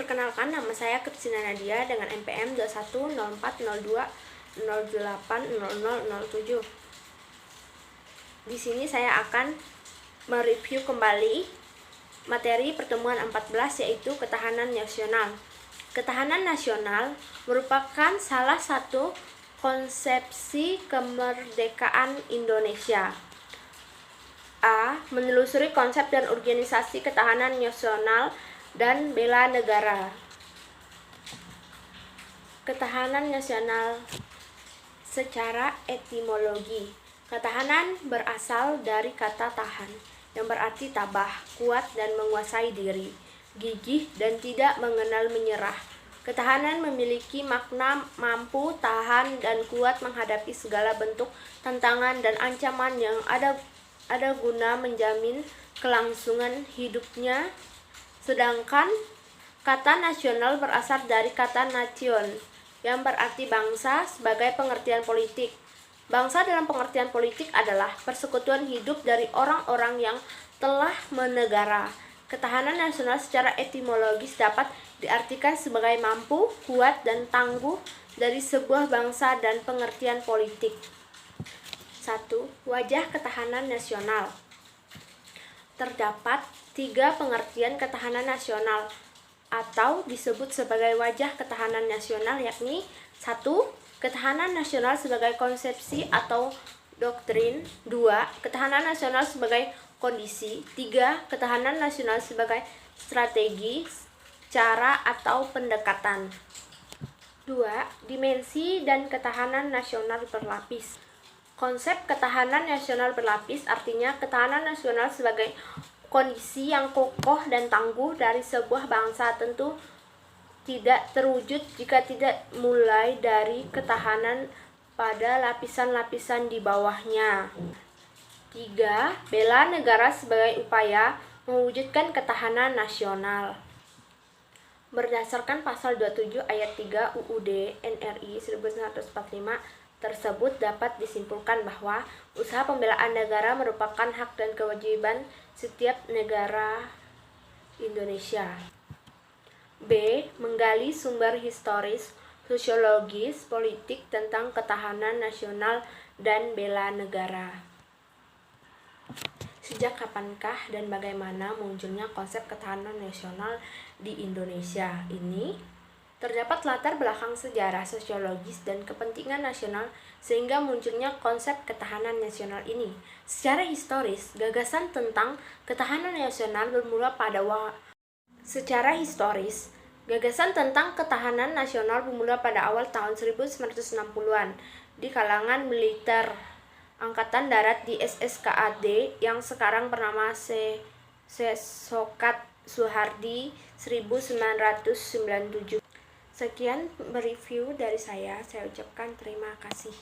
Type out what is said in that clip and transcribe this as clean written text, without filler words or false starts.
Perkenalkan, nama saya Kristina Nadia dengan NPM 210402080007. Di sini saya akan mereview kembali materi pertemuan 14, yaitu ketahanan nasional. Ketahanan nasional merupakan salah satu konsepsi kemerdekaan Indonesia. A. Menelusuri konsep dan organisasi ketahanan nasional dan bela negara. Ketahanan nasional secara etimologi. Ketahanan berasal dari kata tahan, yang berarti tabah, kuat dan menguasai diri, gigih dan tidak mengenal menyerah. Ketahanan memiliki makna mampu, tahan, dan kuat menghadapi segala bentuk tantangan dan ancaman yang ada guna menjamin kelangsungan hidupnya. Sedangkan kata nasional berasal dari kata nation, yang berarti bangsa sebagai pengertian politik. Bangsa dalam pengertian politik adalah persekutuan hidup dari orang-orang yang telah menegara. Ketahanan nasional secara etimologis dapat diartikan sebagai mampu, kuat, dan tangguh dari sebuah bangsa dan pengertian politik. 1. Wajah ketahanan nasional. Terdapat 3 pengertian ketahanan nasional atau disebut sebagai wajah ketahanan nasional, yakni 1. Ketahanan nasional sebagai konsepsi atau doktrin. 2. Ketahanan nasional sebagai kondisi. 3. Ketahanan nasional sebagai strategi, cara atau pendekatan. 2. Dimensi dan ketahanan nasional berlapis. Konsep ketahanan nasional berlapis artinya ketahanan nasional sebagai kondisi yang kokoh dan tangguh dari sebuah bangsa tentu tidak terwujud jika tidak mulai dari ketahanan pada lapisan-lapisan di bawahnya. 3. Bela negara sebagai upaya mewujudkan ketahanan nasional. Berdasarkan pasal 27 ayat 3 UUD NRI 1945 tersebut dapat disimpulkan bahwa usaha pembelaan negara merupakan hak dan kewajiban setiap negara Indonesia. B. Menggali sumber historis, sosiologis, politik tentang ketahanan nasional dan bela negara. Sejak kapankah dan bagaimana munculnya konsep ketahanan nasional di Indonesia ini? Terdapat latar belakang sejarah, sosiologis, dan kepentingan nasional sehingga munculnya konsep ketahanan nasional ini. Secara historis, gagasan tentang ketahanan nasional bermula pada awal tahun 1960-an di kalangan militer Angkatan Darat di SSKAD yang sekarang bernama Sesokat Suhardi 1997. Sekian review dari saya ucapkan terima kasih.